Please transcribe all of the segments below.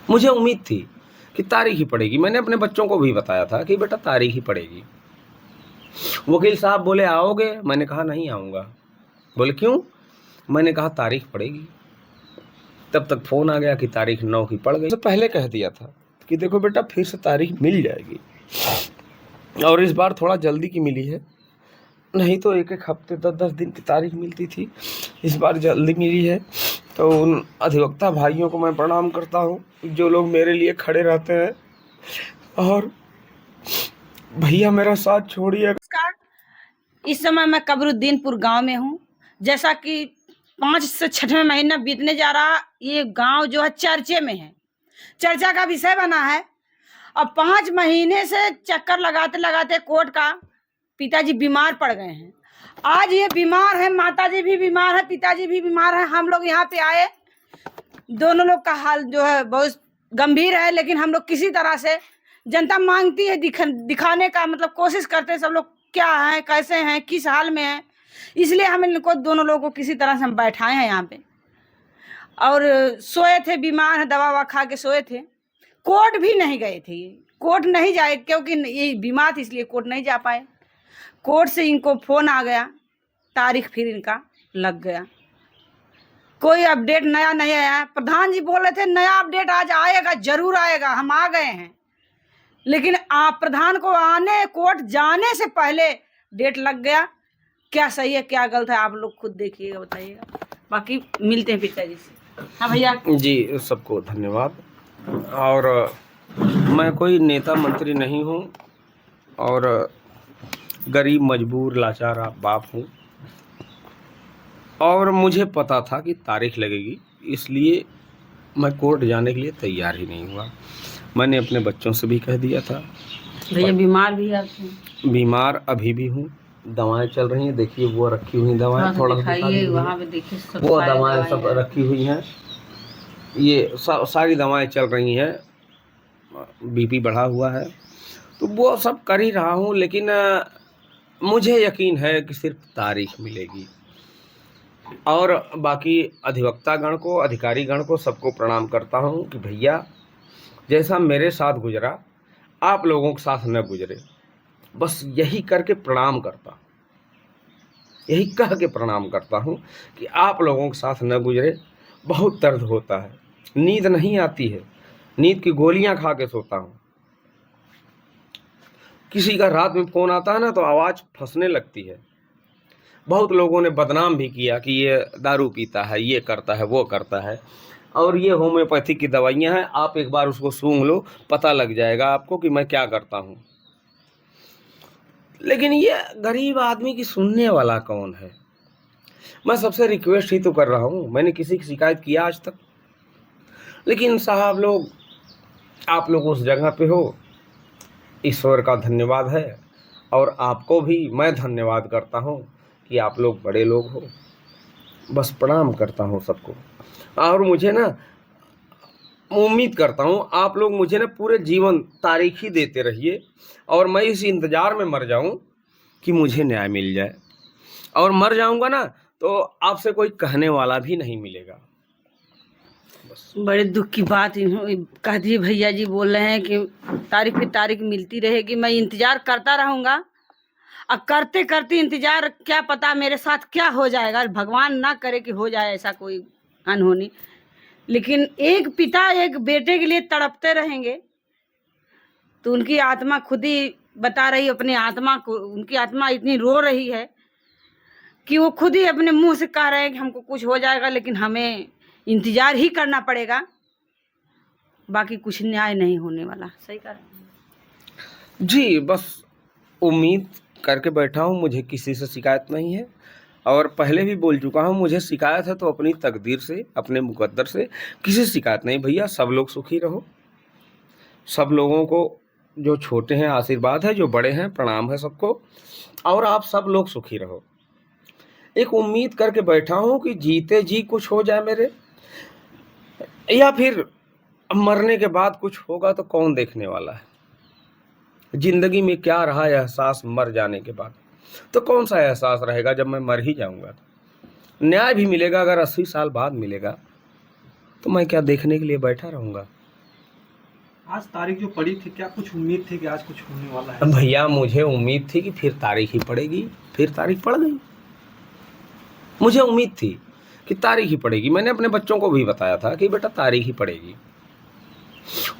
मुझे उम्मीद थी कि तारीख ही पड़ेगी। मैंने अपने बच्चों को भी बताया था कि बेटा तारीख ही पड़ेगी। वकील साहब बोले आओगे? मैंने कहा नहीं आऊँगा। बोले क्यों? मैंने कहा तारीख पड़ेगी। तब तक फ़ोन आ गया कि तारीख 9 की पड़ गई। तो पहले कह दिया था कि देखो बेटा फिर से तारीख मिल जाएगी, और इस बार थोड़ा जल्दी की मिली है, नहीं तो एक एक हफ्ते 10-10 दिन की तारीख मिलती थी, इस बार जल्दी मिली है। तो उन अधिवक्ता भाइयों को मैं प्रणाम करता हूँ जो लोग मेरे लिए खड़े रहते हैं। और भैया मेरा साथ छोड़िए। नमस्कार। इस समय मैं कबरुद्दीनपुर गांव में हूं। जैसा कि 5 से 6वां महीना बीतने जा रहा, ये गांव जो है चर्चे में है, चर्चा का विषय बना है। अब 5 महीने से चक्कर लगाते लगाते कोर्ट का पिताजी बीमार पड़ गए हैं। आज ये बीमार है, माताजी भी बीमार है, पिताजी भी बीमार है। हम लोग यहाँ पे आए, दोनों लोग का हाल जो है बहुत गंभीर है, लेकिन हम लोग किसी तरह से, जनता मांगती है दिखाने का, मतलब कोशिश करते हैं सब लोग क्या हैं, कैसे हैं, किस हाल में हैं, इसलिए हम इनको दोनों लोगों को किसी तरह से हम बैठाए हैं यहाँ पे। और सोए थे, बीमार है, दवा ववा खा के सोए थे। कोर्ट भी नहीं गए थे, कोर्ट नहीं जाए क्योंकि ये बीमार थे, इसलिए कोर्ट नहीं जा पाए। कोर्ट से इनको फोन आ गया, तारीख फिर इनका लग गया, कोई अपडेट नया नहीं आया। प्रधान जी बोल रहे थे नया अपडेट आज आएगा, जरूर आएगा, हम आ गए हैं, लेकिन आप प्रधान को आने, कोर्ट जाने से पहले डेट लग गया। क्या सही है क्या गलत है आप लोग खुद देखिएगा, बताइएगा। बाकी मिलते हैं पिताजी से। हाँ भैया जी, सबको धन्यवाद। और मैं कोई नेता मंत्री नहीं हूँ, और गरीब मजबूर लाचार बाप हूँ, और मुझे पता था कि तारीख लगेगी, इसलिए मैं कोर्ट जाने के लिए तैयार ही नहीं हुआ। मैंने अपने बच्चों से भी कह दिया था। भैया बीमार भी आते हैं? बीमार अभी भी हूँ, दवाएं चल रही हैं, देखिए वो रखी हुई दवाएं, थोड़ा दिखाइए वहाँ पे, देखिए सब वो दवाएं सब रखी हुई हैं, ये सारी दवाएं चल रही हैं। बीपी बढ़ा हुआ है तो वो सब कर ही रहा हूँ, लेकिन मुझे यकीन है कि सिर्फ तारीख मिलेगी। और बाकी अधिवक्ता गण को, अधिकारी गण को, सबको प्रणाम करता हूँ कि भैया जैसा मेरे साथ गुजरा आप लोगों के साथ न गुजरे, बस यही करके प्रणाम करता, यही कह के प्रणाम करता हूँ कि आप लोगों के साथ न गुजरे। बहुत दर्द होता है, नींद नहीं आती है, नींद की गोलियां खा के सोता हूँ। किसी का रात में फ़ोन आता है ना तो आवाज़ फंसने लगती है। बहुत लोगों ने बदनाम भी किया कि ये दारू पीता है, ये करता है, वो करता है, और ये होम्योपैथिक की दवाइयाँ हैं, आप एक बार उसको सूंघ लो, पता लग जाएगा आपको कि मैं क्या करता हूँ। लेकिन ये गरीब आदमी की सुनने वाला कौन है? मैं सबसे रिक्वेस्ट ही तो कर रहा हूँ, मैंने किसी की शिकायत किया आज तक? लेकिन साहब लोग, आप लोग उस जगह पे हो, ईश्वर का धन्यवाद है, और आपको भी मैं धन्यवाद करता हूँ कि आप लोग बड़े लोग हो। बस प्रणाम करता हूँ सबको, और मुझे ना उम्मीद करता हूँ आप लोग मुझे ना पूरे जीवन तारीख ही देते रहिए, और मैं इस इंतज़ार में मर जाऊँ कि मुझे न्याय मिल जाए। और मर जाऊँगा ना तो आपसे कोई कहने वाला भी नहीं मिलेगा। बड़े दुख की बात कह दी भैया जी, बोल रहे हैं कि तारीख पे तारीख मिलती रहेगी, मैं इंतजार करता रहूँगा। अब करते करते इंतजार, क्या पता मेरे साथ क्या हो जाएगा, भगवान ना करे कि हो जाए ऐसा कोई अनहोनी। लेकिन एक पिता एक बेटे के लिए तड़पते रहेंगे तो उनकी आत्मा खुद ही बता रही, अपनी आत्मा को, उनकी आत्मा इतनी रो रही है कि वो खुद ही अपने मुंह से कह रहे हैं कि हमको कुछ हो जाएगा, लेकिन हमें इंतजार ही करना पड़ेगा, बाकी कुछ न्याय नहीं होने वाला। सही कह रहे हैं जी, बस उम्मीद करके बैठा हूँ, मुझे किसी से शिकायत नहीं है, और पहले भी बोल चुका हूँ, मुझे शिकायत है तो अपनी तकदीर से, अपने मुकद्दर से, किसी से शिकायत नहीं। भैया सब लोग सुखी रहो, सब लोगों को, जो छोटे हैं आशीर्वाद है, जो बड़े हैं प्रणाम है सबको, और आप सब लोग सुखी रहो। एक उम्मीद करके बैठा हूँ कि जीते जी कुछ हो जाए मेरे, या फिर मरने के बाद कुछ होगा तो कौन देखने वाला है। जिंदगी में क्या रहा एहसास मर जाने के बाद, तो कौन सा एहसास रहेगा जब मैं मर ही जाऊंगा। न्याय भी मिलेगा अगर 80 साल बाद मिलेगा, तो मैं क्या देखने के लिए बैठा रहूँगा। आज तारीख जो पड़ी थी, क्या कुछ उम्मीद थी कि आज कुछ होने वाला है? भैया मुझे उम्मीद थी कि फिर तारीख ही पड़ेगी, फिर तारीख पड़ गई। मुझे उम्मीद थी कि तारीख ही पड़ेगी। मैंने अपने बच्चों को भी बताया था कि बेटा तारीख ही पड़ेगी।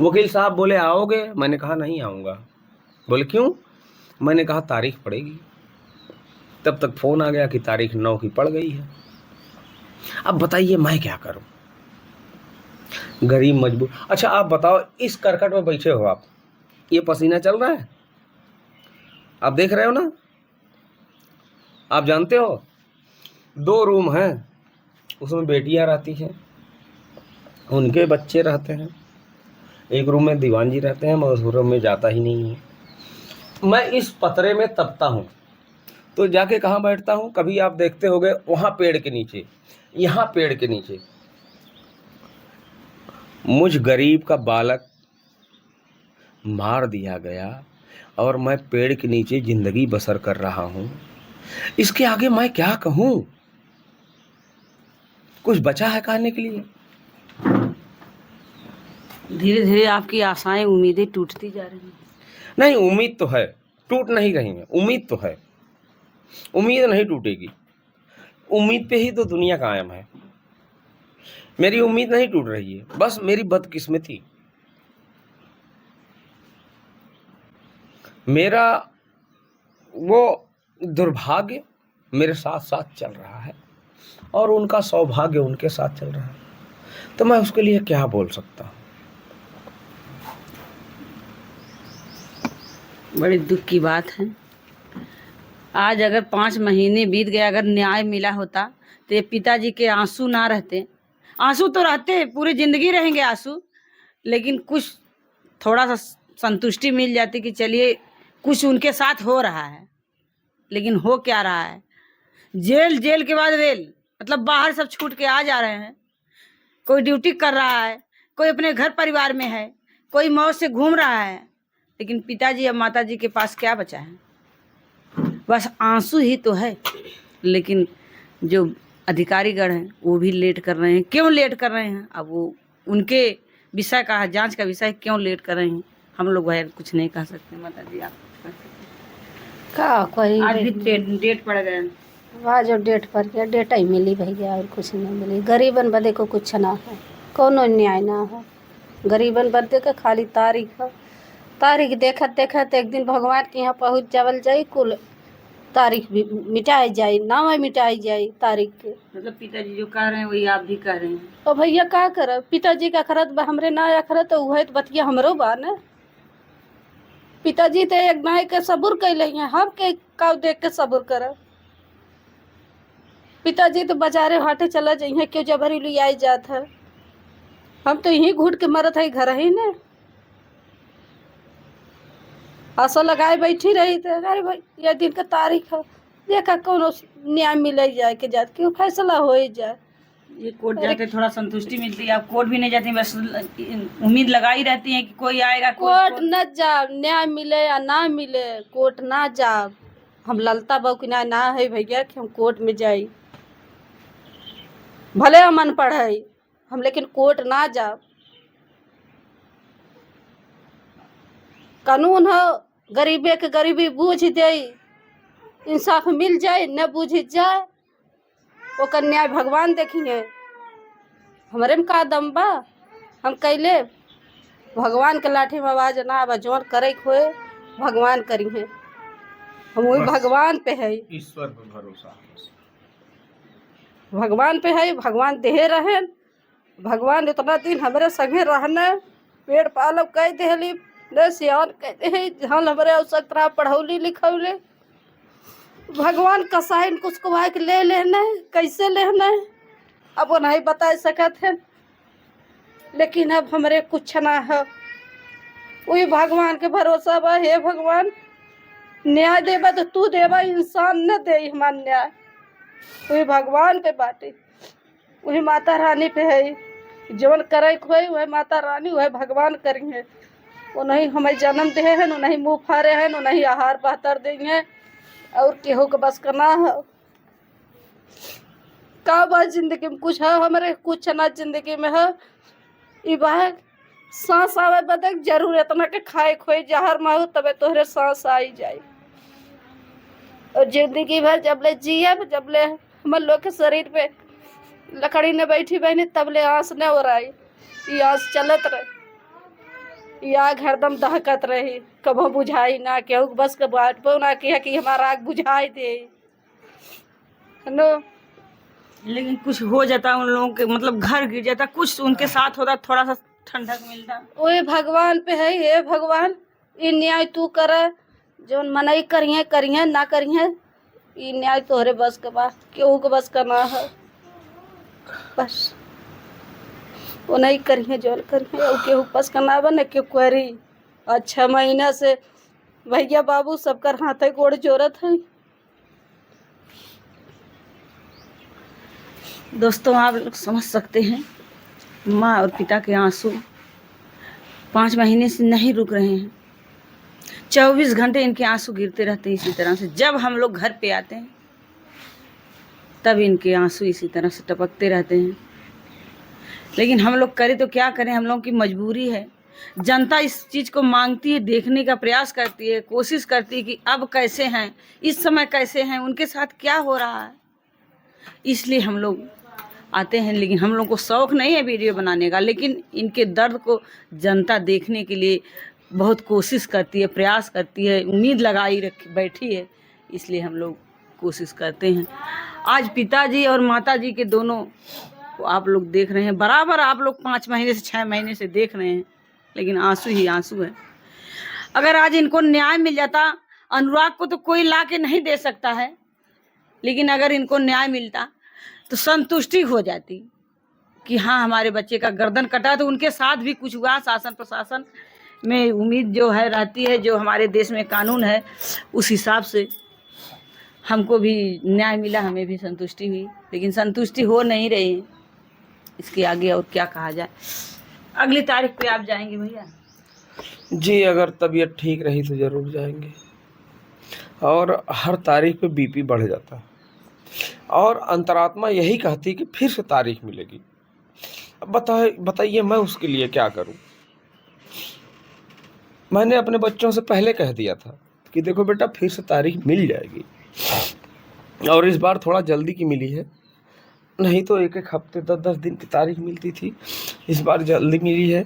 वकील साहब बोले आओगे? मैंने कहा नहीं आऊँगा। बोले क्यों? मैंने कहा तारीख पड़ेगी। तब तक फ़ोन आ गया कि तारीख 9 की पड़ गई है। अब बताइए मैं क्या करूं? गरीब मजबूर। अच्छा आप बताओ, इस करकट में बैठे हो आप, ये पसीना चल रहा है? आप देख रहे हो ना? आप जानते हो 2 रूम हैं, उसमें बेटियां रहती हैं, उनके बच्चे रहते हैं। एक रूम में दीवान जी रहते हैं, मैं उस रूम में जाता ही नहीं हूँ। मैं इस पतरे में तपता हूँ तो जाके कहाँ बैठता हूँ? कभी आप देखते होगे वहाँ पेड़ के नीचे, यहाँ पेड़ के नीचे। मुझ गरीब का बालक मार दिया गया और मैं पेड़ के नीचे जिंदगी बसर कर रहा हूँ। इसके आगे मैं क्या कहूँ? कुछ बचा है कहने के लिए? धीरे धीरे आपकी आशाएं उम्मीदें टूटती जा रही हैं। नहीं, उम्मीद तो है, टूट नहीं रही है। उम्मीद तो है, उम्मीद नहीं टूटेगी। उम्मीद पे ही तो दुनिया कायम है। मेरी उम्मीद नहीं टूट रही है, बस मेरी बदकिस्मती, मेरा वो दुर्भाग्य मेरे साथ साथ चल रहा है और उनका सौभाग्य उनके साथ चल रहा है। तो मैं उसके लिए क्या बोल सकता हूँ? बड़े दुख की बात है। आज अगर 5 महीने बीत गए, अगर न्याय मिला होता तो ये पिताजी के आंसू ना रहते। आंसू तो रहते, पूरी जिंदगी रहेंगे आंसू, लेकिन कुछ थोड़ा सा संतुष्टि मिल जाती कि चलिए कुछ उनके साथ हो रहा है। लेकिन हो क्या रहा है? जेल, जेल के बाद वेल, मतलब बाहर सब छूट के आ जा रहे हैं। कोई ड्यूटी कर रहा है, कोई अपने घर परिवार में है, कोई मौज से घूम रहा है, लेकिन पिताजी और माताजी के पास क्या बचा है? बस आंसू ही तो है। लेकिन जो अधिकारीगण हैं वो भी लेट कर रहे हैं। क्यों लेट कर रहे हैं? अब वो उनके विषय का, जांच का विषय, क्यों लेट कर रहे हैं हम लोग वह कुछ नहीं कह सकते। माताजी आप कुछ कह सकते का कोई हैं? आज भी डेट पड़ गया। वहाँ जो डेट पर गया, डेट ही मिली भैया, और कुछ नहीं मिली। गरीबन बदे को कुछ ना है, कोनो न्याय ना है। गरीबन बदे के खाली तारीख है। तारीख देखत देखत एक दिन भगवान के यहाँ पहुँच जावल जाई, कुल तारीख भी मिटाई जाए, नाम मिटाई जाए तारीख के। मतलब पिताजी जो कह रहे हैं वही आप भी कह रहे हैं। तो भैया का करब? पिताजी का खरत बा, हमरे ना या खरत, तो वह तो बतिया हमरो बा न। पिताजी तो एक नाय के सबूर कैले हैं, हम के का देख के सबूर करब? पिताजी तो बाजारे हाटे चला जाइए, क्यों जबरी ले आई जात है। हम तो यहीं घुट के मरत है घर ही ने। आशा लगाए बैठी रही थे, अरे भाई ये दिन का तारीख है, देखा कौन न्याय मिले जाए के जात क्यों फैसला हो ही जाए। ये कोर्ट जाके थोड़ा संतुष्टि मिलती है। आप कोर्ट भी नहीं जाती, बस उम्मीद लगाई रहती है कि कोई आएगा। कोर्ट न जाब, न्याय मिले या ना मिले, कोर्ट ना जाब। हम ललता बहू की न्याय ना है भैया कि हम कोर्ट में जाई। भले हम अनपढ़ है हम, लेकिन कोर्ट ना जाब। कानून हो, गरीबे के गरीबी बूझ दे, इंसाफ मिल जाए, न बूझ जाए ओकर न्याय भगवान देखिए। हमारे में का दम बा? हम कैले भगवान के लाठी में आवाज ना आवा, जौन करे खोए भगवान करी है। हम वही भगवान पे है, ईश्वर पे भरोसा, भगवान पे है। भगवान देहे रहे, भगवान इतना दिन हमारे संगे रहना, पेड़ पालब कह देली न, सियान कहते हैं जहाँ हमारे आवश्यकता पढ़ौली लिखौले। भगवान कसाइन कुछ को भाई ले लेना है, कैसे लेना है अब वो नहीं बता सकत है। लेकिन अब हमारे कुछ ना है, वही भगवान के भरोसा बा। हे भगवान न्याय देबा तो तू देबा, इंसान न दे हमार न्याय। वही भगवान पे बाटे, वही माता रानी पे है। जवन करे खोए वह माता रानी, वह भगवान करी है। वो नहीं हमें जन्म दे है, वो नहीं मुँह फाड़े हैं, वो नहीं आहार बहतर देंगे, और केहू के बस करना है का बात जिंदगी में कुछ है हमारे? कुछ ना जिंदगी में है। ये बात सांस आवे बदक जरूर इतना के खाए खोए जहर माहू तबे तोहरे सांस आई जाए। और जिंदगी भर जबले जिए जबले हमर लोग के शरीर पे लकड़ी ने बैठी बहनी तबले आंस न हो रही। ये आंस चलत रहे, ये आग हरदम दहकत रही, कबो बुझाई ना केहू के बस के बाटबो ना कि हमारा आग बुझाई दे नो। लेकिन कुछ हो जाता उन लोगों के, मतलब घर गिर जाता, कुछ उनके साथ होता, थोड़ा सा ठंडक मिलता। ओए भगवान पे है, हे भगवान ये न्याय तू कर, जो मनई करिए करिए ना करिए, ये न्याय तोहरे बस के बा, केहू के बस का ना है। बस वो नहीं करिए जो करिए, और केहू बस का ना बने क्यों करी। अच्छा महीना से भैया बाबू सबकर हाथे गोड़ जोरत है। दोस्तों आप लोग समझ सकते हैं, माँ और पिता के आंसू 5 महीने से नहीं रुक रहे हैं। 24 घंटे इनके आंसू गिरते रहते हैं इसी तरह से। जब हम लोग घर पे आते हैं तब इनके आंसू इसी तरह से टपकते रहते हैं। लेकिन हम लोग करें तो क्या करें, हम लोग की मजबूरी है। जनता इस चीज़ को मांगती है, देखने का प्रयास करती है, कोशिश करती है कि अब कैसे हैं, इस समय कैसे हैं, उनके साथ क्या हो रहा है। इसलिए हम लोग आते हैं। लेकिन हम लोग को शौक़ नहीं है वीडियो बनाने का, लेकिन इनके दर्द को जनता देखने के लिए बहुत कोशिश करती है, प्रयास करती है, उम्मीद लगाई बैठी है। इसलिए हम लोग कोशिश करते हैं। आज पिताजी और माताजी के दोनों को आप लोग देख रहे हैं, बराबर आप लोग 5 महीने से 6 महीने से देख रहे हैं, लेकिन आंसू ही आंसू है। अगर आज इनको न्याय मिल जाता, अनुराग को तो कोई ला के नहीं दे सकता है, लेकिन अगर इनको न्याय मिलता तो संतुष्टि हो जाती कि हाँ हमारे बच्चे का गर्दन कटा। तो उनके साथ भी कुछ हुआ, शासन प्रशासन में उम्मीद जो है रहती है, जो हमारे देश में कानून है उस हिसाब से हमको भी न्याय मिला, हमें भी संतुष्टि हुई। लेकिन संतुष्टि हो नहीं रही है, इसके आगे और क्या कहा जाए। अगली तारीख पे आप जाएंगे भैया? जी, अगर तबीयत ठीक रही तो ज़रूर जाएंगे। और हर तारीख पे बीपी बढ़ जाता है और अंतरात्मा यही कहती कि फिर से तारीख मिलेगी। अब बताइए मैं उसके लिए क्या करूं। मैंने अपने बच्चों से पहले कह दिया था कि देखो बेटा फिर से तारीख मिल जाएगी, और इस बार थोड़ा जल्दी की मिली है, नहीं तो 1-1 हफ्ते 10-10 दिन की तारीख मिलती थी, इस बार जल्दी मिली है।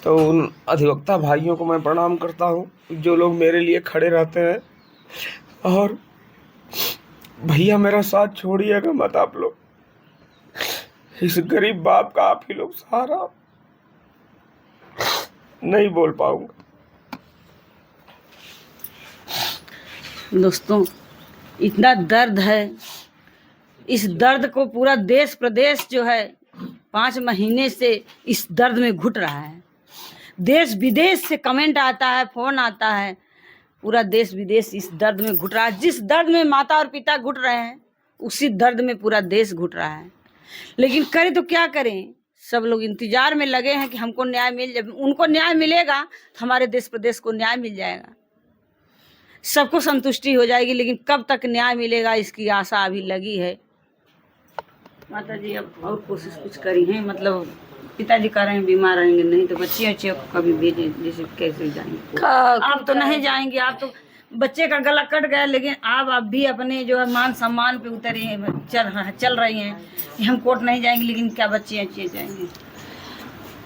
तो उन अधिवक्ता भाइयों को मैं प्रणाम करता हूँ जो लोग मेरे लिए खड़े रहते हैं। और भैया मेरा साथ छोड़िएगा मत आप लोग, इस गरीब बाप का आप ही लोग सहारा। नहीं बोल पाऊंगा। दोस्तों इतना दर्द है, इस दर्द को पूरा देश प्रदेश जो है 5 महीने से इस दर्द में घुट रहा है। देश विदेश से कमेंट आता है, फ़ोन आता है, पूरा देश विदेश इस दर्द में घुट रहा है। जिस दर्द में माता और पिता घुट रहे हैं उसी दर्द में पूरा देश घुट रहा है। लेकिन करें तो क्या करें, सब लोग इंतजार में लगे हैं कि हमको न्याय मिल जाए। उनको न्याय मिलेगा तो हमारे देश प्रदेश को न्याय मिल जाएगा, सबको संतुष्टि हो जाएगी। लेकिन कब तक न्याय मिलेगा इसकी आशा अभी लगी है। माता जी अब और कोशिश कुछ करी है, मतलब पिताजी कह रहे हैं बीमार रहेंगे, नहीं तो बच्चे को कभी भेजे, जैसे कैसे जाएंगे। आप तो नहीं जाएंगे, आप तो बच्चे का गला कट गया, लेकिन आप भी अपने जो है मान सम्मान पे उतरे हैं, चल रही हैं कि हम कोर्ट नहीं जाएंगे, लेकिन क्या बच्चे अच्छे जाएंगे।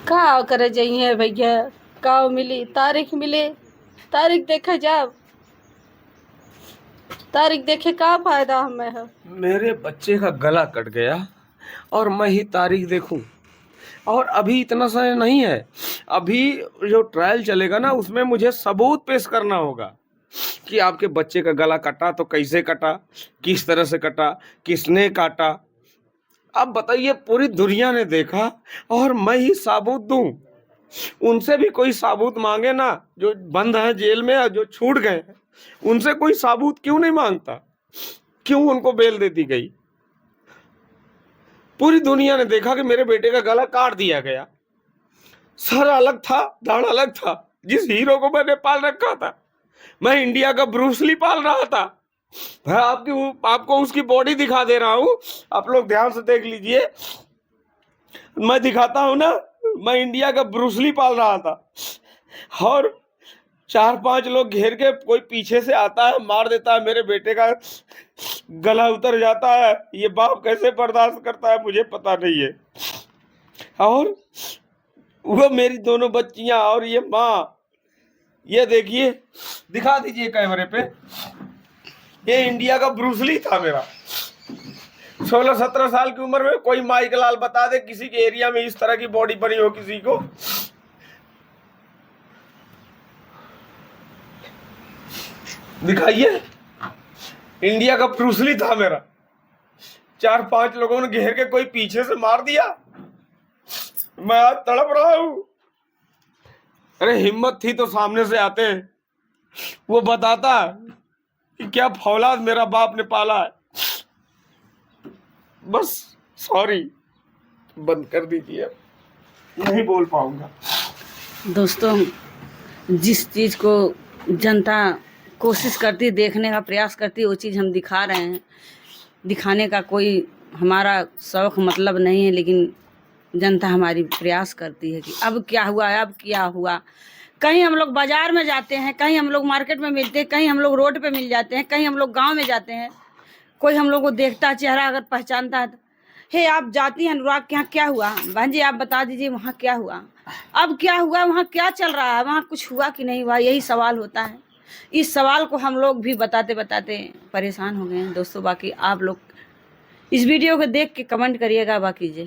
का करे जाइए भैया, का मिली तारीख मिले, तारीख देखे जाओ, तारीख देखे का फायदा हमें है। मेरे बच्चे का गला कट गया और मैं ही तारीख देखूं, और अभी इतना समय नहीं है। अभी जो ट्रायल चलेगा ना उसमें मुझे सबूत पेश करना होगा कि आपके बच्चे का गला कटा तो कैसे कटा, किस तरह से कटा, किसने काटा। अब बताइए पूरी दुनिया ने देखा और मैं ही सबूत दूं। उनसे भी कोई सबूत मांगे ना, जो बंद है जेल में और जो छूट गए हैं, उनसे कोई सबूत क्यों नहीं मांगता, क्यों उनको बेल देती गई। पूरी दुनिया ने देखा कि मेरे बेटे का गला काट दिया गया, सर अलग था, दाढ़ अलग था। जिस हीरो को मैंने पाल रखा था, मैं इंडिया का ब्रूस ली पाल रहा था। मैं आपको उसकी बॉडी दिखा दे रहा हूं, आप लोग ध्यान से देख लीजिए। मैं दिखाता हूं ना, मैं इंडिया का ब्रूसली पाल रहा था और 4-5 लोग घेर के कोई पीछे से आता है, मार देता है, मेरे बेटे का गला उतर जाता है। ये बाप कैसे बर्दाश्त करता है मुझे पता नहीं है। और वो मेरी दोनों बच्चियां और ये माँ, ये देखिए, दिखा दीजिए कैमरे पे, ये इंडिया का ब्रूसली था मेरा। 16-17 साल की उम्र में कोई माइक लाल बता दे किसी के एरिया में इस तरह की बॉडी बनी हो किसी को। दिखाइए, इंडिया का ब्रूसली था मेरा। 4-5 लोगों ने घेर के कोई पीछे से मार दिया, मैं आज तड़प रहा हूं। अरे हिम्मत थी तो सामने से आते, वो बताता कि क्या फौलाद मेरा बाप ने पाला है। बस सॉरी, बंद कर दीजिए, नहीं बोल पाऊंगा। दोस्तों, जिस चीज़ को जनता कोशिश करती, देखने का प्रयास करती, वो चीज़ हम दिखा रहे हैं। दिखाने का कोई हमारा शौक़ मतलब नहीं है, लेकिन जनता हमारी प्रयास करती है कि अब क्या हुआ है, अब क्या हुआ। कहीं हम लोग बाज़ार में जाते हैं, कहीं हम लोग मार्केट में मिलते हैं, कहीं हम लोग रोड पे मिल जाते हैं, कहीं हम लोग गांव में जाते हैं, कोई हम लोग को देखता, चेहरा अगर पहचानता है तो, हे आप जाती हैं अनुराग के यहाँ, क्या हुआ बहन जी, आप बता दीजिए वहाँ क्या हुआ, अब क्या हुआ, वहाँ क्या चल रहा है, वहाँ कुछ हुआ कि नहीं हुआ, यही सवाल होता है। इस सवाल को हम लोग भी बताते बताते परेशान हो गए हैं दोस्तों। बाकी आप लोग इस वीडियो को देख के कमेंट करिएगा। बाकी जय